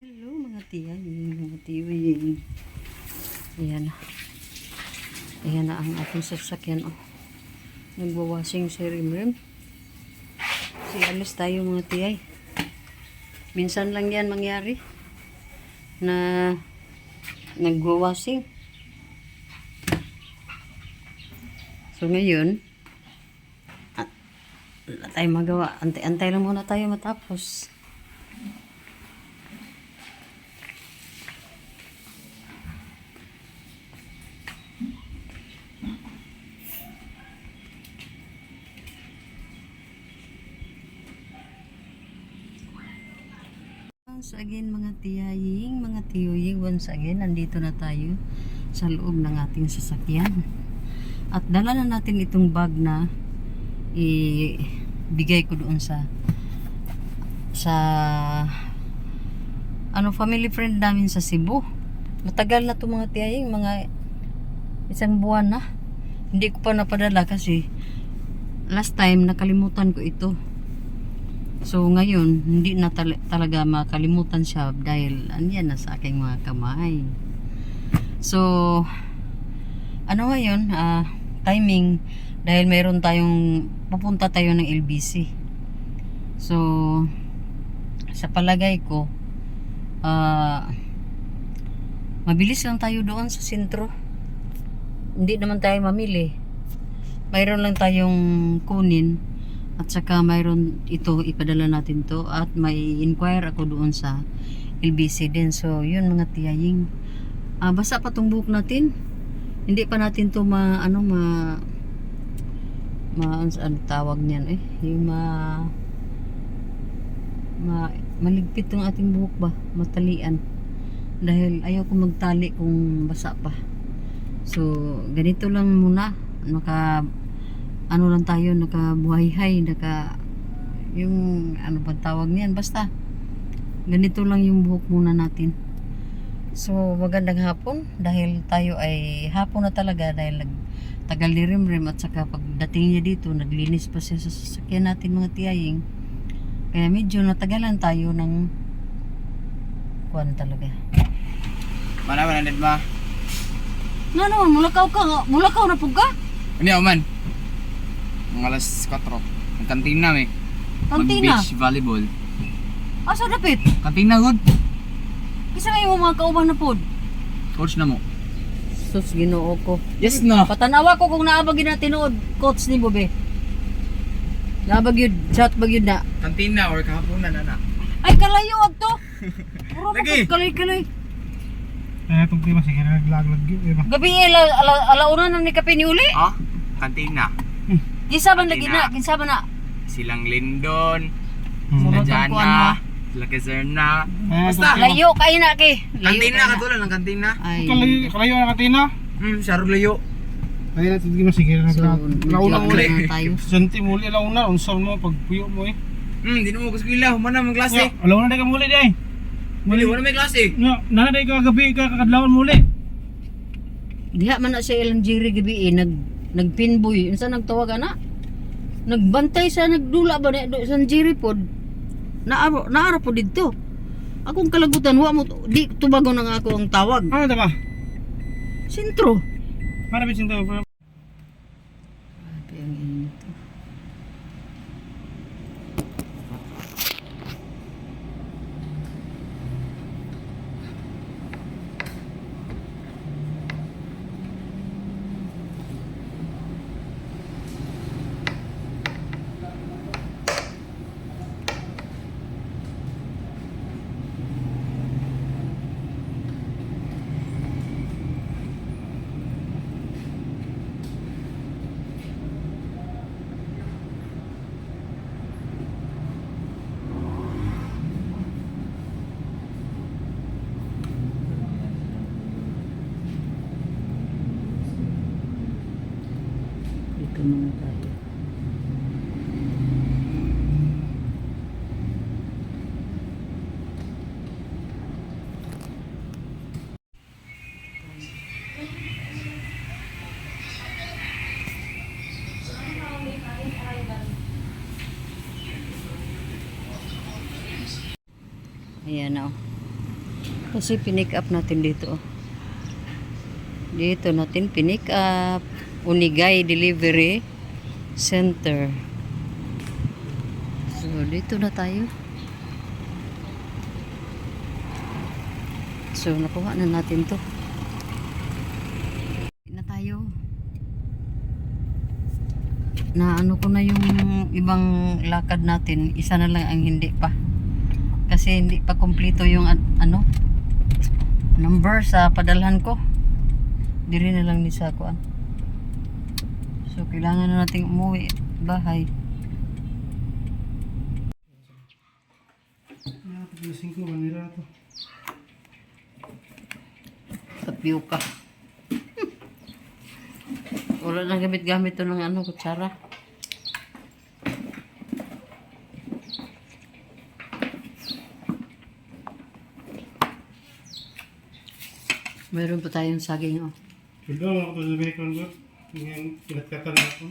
Hello mga tiyoy. Ayan na. Ayan na ang ating sasakyan. Oh. Nagwawashing si Rimrim. Alis tayo mga tiyay. Minsan lang yan mangyari na nagwawashing. So ngayon, wala tayong magawa. Antay lang muna tayo matapos. Once again mga tiyaying, mga tiyoying, once again nandito na tayo sa loob ng ating sasakyan. At dala na natin itong bag na ibigay ko doon sa family friend namin sa Cebu. Matagal na to mga tiyaying, mga isang buwan na. Hindi ko pa napadala kasi last time nakalimutan ko ito. So ngayon, hindi na talaga makalimutan siya dahil andyan na sa aking mga kamay. So, ngayon, timing, dahil mayroon tayong, pupunta tayo ng LBC. So, sa palagay ko, mabilis lang tayo doon sa sentro. Hindi naman tayo mamili. Mayroon lang tayong kunin. At saka mayroon ito, ipadala natin to. At may inquire ako doon sa LBC din. So, yun mga tiyaying. Basa pa tong buhok natin. Hindi pa natin to ano tawag niyan yung maligpit tong ating buhok ba? Matalian. Dahil ayaw ko magtali kung basa pa. So, ganito lang muna. Lang tayo, nakabuhay-hay, yung ba tawag niyan, basta ganito lang yung buhok muna natin. So magandang hapon, dahil tayo ay hapon na talaga, dahil nagtagal ni Rimrim, at saka pagdating niya dito naglinis pa siya sa sasakyan natin mga tiyaying, kaya medyo natagalan tayo ng kuwan talaga. Mana nanit ba? Nga naman, mulakaw na po ka? Hindi ako man. Mga alas 4. Ang kantina may. Kantina? Mag-beach volleyball. Asa dapit? Kantina good. Kisa ngayon mga kauban na pod? Coach na mo. Sus, ginoo ko. Yes na. Patanawa ko kung naabag yun na tinuod, coach ni Bobe. Naabag yun, chat bag yun na. Kantina or kahaponan na. Ay, kalayo ag to. Puro Lagi. Kalay. Itong tema sige naglag yun. Gabi alauna na ni kape ni uli. Oh, kantina. Kinsa man lagi na, kinsa man na. Silang Lindon, Murag sila ang kuwan mo. Jana, sila Kazerna. Basta. Layo kayo na ki. Kantina katulad ng kantina. Ay. Kalayo na katina. Sarog layo. Ay natin sige sige So, nauna medyo uli. na tayo. Santi muli launa unsal mo pagpuyo mo Di na mo kuskwila, humana mang klase. Alauna na ka muli day. Muli, wala may klase. Nana day ka gabi ka kakadlawan muli. Diha man na siya ilang jiri gabi nagpinboy. Unsa nagtawag ana? Nagbantay sa nagdula ba na sa jiri pod. Naara po dito. Akong kalagutan wa mo di tubagon na nga ako ang tawag. Ano ta ba? Sentro. Para bisin to. Grabe ang init. Dito muna tayo. Ayan o. Kasi pinick up natin dito. Dito natin pinick up. Unigay Delivery Center. So, dito na tayo. So, nakuha na natin to. Na tayo. Na ano ko na yung ibang lakad natin. Isa na lang ang hindi pa. Kasi hindi pa kumpleto yung ano number sa padalhan ko. Diri na lang ni sa kuan. So, kailangan na nating umuwi bahay. Gising ko, manira to. Tapioca. Wala nang gamit-gamit to ng ano, kutsara. Meron pa tayong saging, oh. Sudah ako to sabihin ko nga. Yung pinagkatan ako.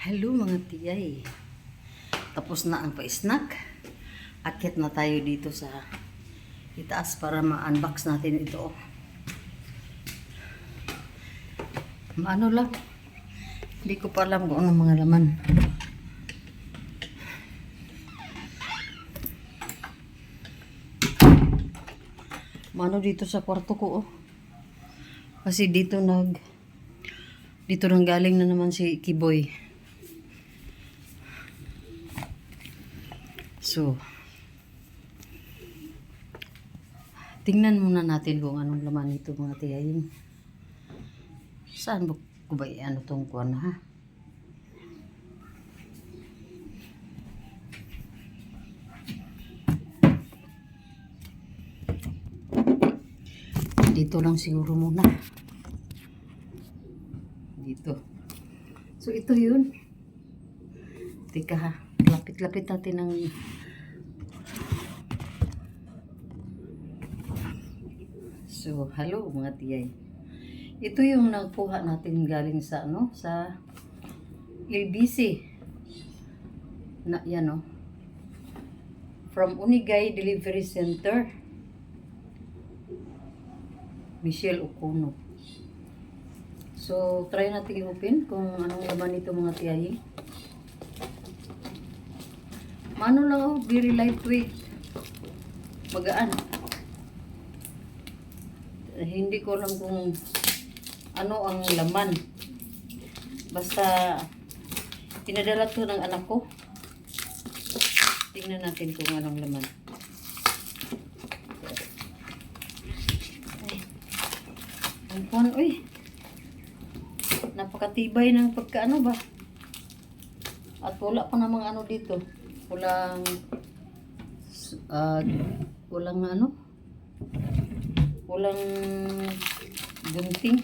Hello mga tiyay. Tapos na ang pa-snack. Akyat na tayo dito sa itaas para ma-unbox natin ito. Maano lang. Hindi ko pa alam kung anong mga laman. Maano dito sa kwarto ko, oh. Kasi dito nang galing na naman si Kiboy. So, tingnan muna natin kung anong laman nito mga tiyayin. Saan ba ko ba ano tong kuwan, ha? Dito lang siguro muna. Dito. So, ito yun. Teka ha. Lapit-lapit natin ng So, hello mga tiyay. Ito yung nakuha natin galing sa ano, sa LBC. Na yan, oh. From Unigay Delivery Center. Michelle Ocono. So, try natin i-open kung anong laman nito mga tiyay. Ano lang, oh, very lightweight. Magaan. Hindi ko alam kung ano ang laman. Basta pinadala to ng anak ko. Tingnan natin kung anong laman. Ay. Ang kuwan, uy. Napakatibay ng pagkaano ba? At wala pa namang ano dito. Walang ano? Walang gunting.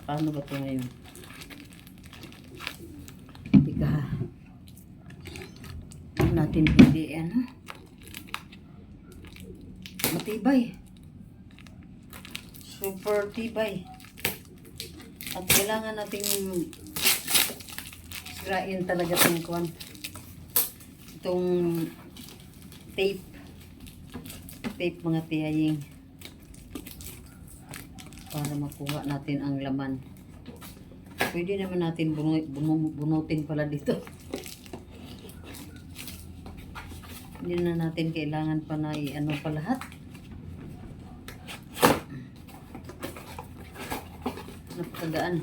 Paano ba ito ngayon? Ika ha. Ano natin hindi ano? Matibay. Super tibay. At kailangan nating sirain talaga itong kuwan. Itong tape. Tape mga tiyaying. Para makuha natin ang laman. Pwede naman natin bunutin pala dito. Hindi na natin kailangan pa na i-ano pa lahat. Napakagaan.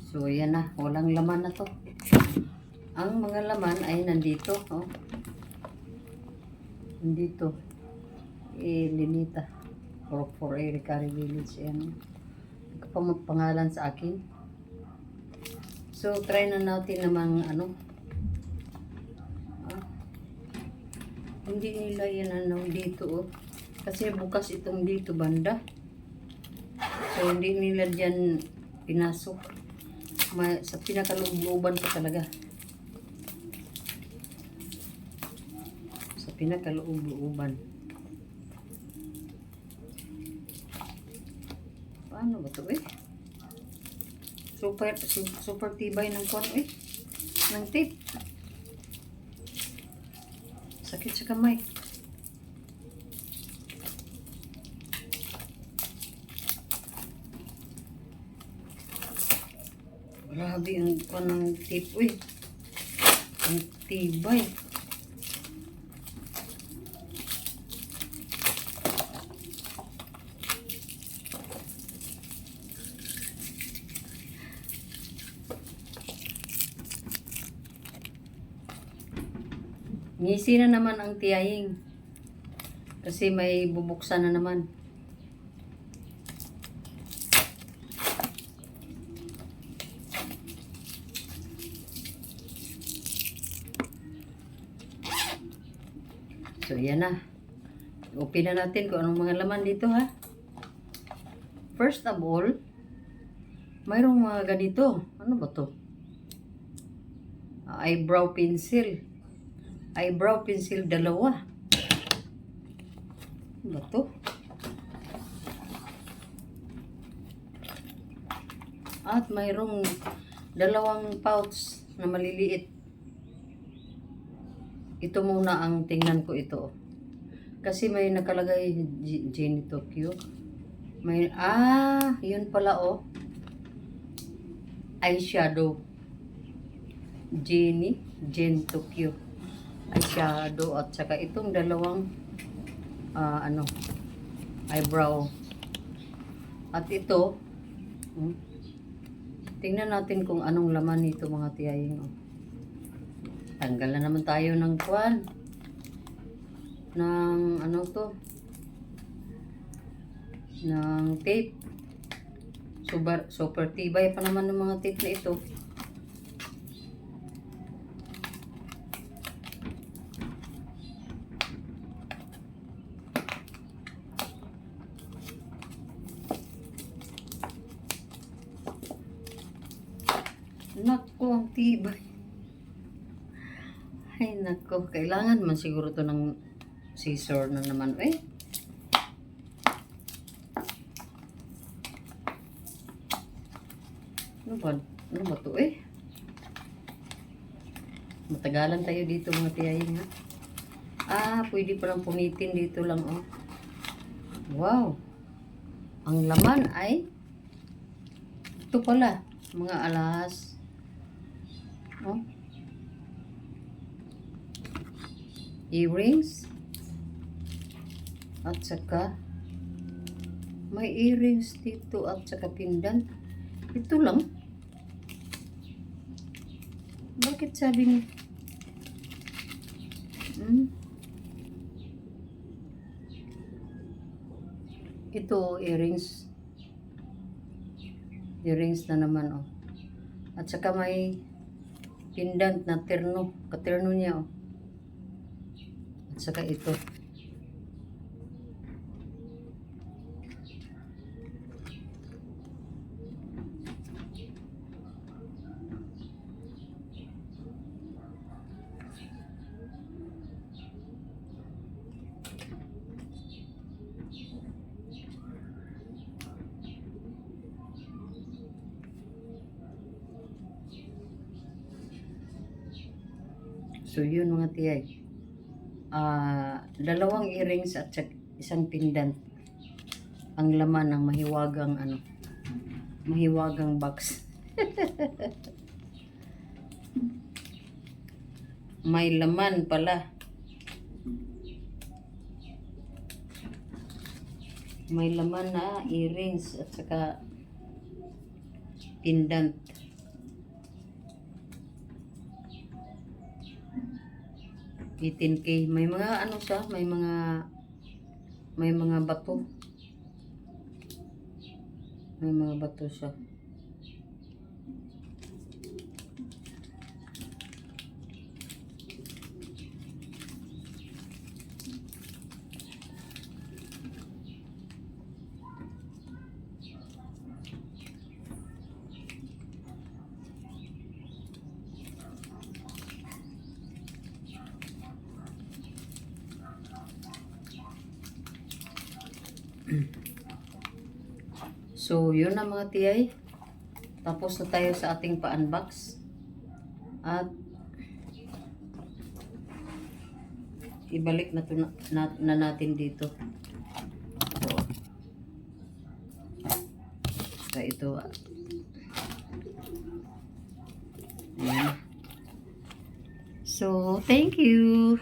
So, yan na. Walang laman na to. Ang mga laman ay nandito. Oh. Nandito. Linita. For a Ricari Village. Yan. Pangalan sa akin. So, try na natin namang ano. Hindi nila yan ano dito. Oh. Kasi bukas itong dito banda. So, hindi nila dyan pinasok. Sa pinakalooban pa talaga. Sa pinakalooban. Ano ba to eh? Super tibay ng kwan eh. Ng tape. Sakit sa kamay. Grabe ang kwan ng tape eh. Ang tibay. Ngisi na naman ang tiyahing. Kasi may bubuksan na naman. So, yan na. Open na natin kung anong mga laman dito, ha. First of all, mayroong mga ganito. Ano ba to? Eyebrow pencil. Eyebrow pencil dalawa. Ano ba to? At mayroong dalawang pouch na maliliit. Ito muna ang tingnan ko ito. Kasi may nakalagay Jenny Tokyo. May, yun pala oh. Eyeshadow. Jenny Tokyo. Eyeshadow at saka itong dalawang eyebrow. At ito, tingnan natin kung anong laman nito mga tiyahing. Tanggal na naman tayo ng kwan. Ng ng tape. Super tibay pa naman ng mga tape na ito. Naku, ang tibay. Ay, naku. Kailangan man siguro to ng scissor na naman. Ano ba to Matagalan tayo dito mga tiyahing, ha. Pwede pa lang punitin dito lang, oh. Wow. Ang laman ay ito pala. Mga alas. Oh. Earrings. At saka may earrings dito at saka pendant. Ito lang. Bakit sabi ni ito earrings. Earrings na naman, oh. At saka may pendant na terno. Katerno niya, oh. At saka ito. So, yun mga tiyay. Dalawang earrings at isang pendant. Ang laman ng mahiwagang box. May laman pala. May laman na earrings at saka pendant. $18K. May mga siya, may mga bato. May mga bato siya. So, So, yun na mga tiyay. Tapos na tayo sa ating pa-unbox. At ibalik na, to na natin dito. So, ito. Ayan. So, thank you.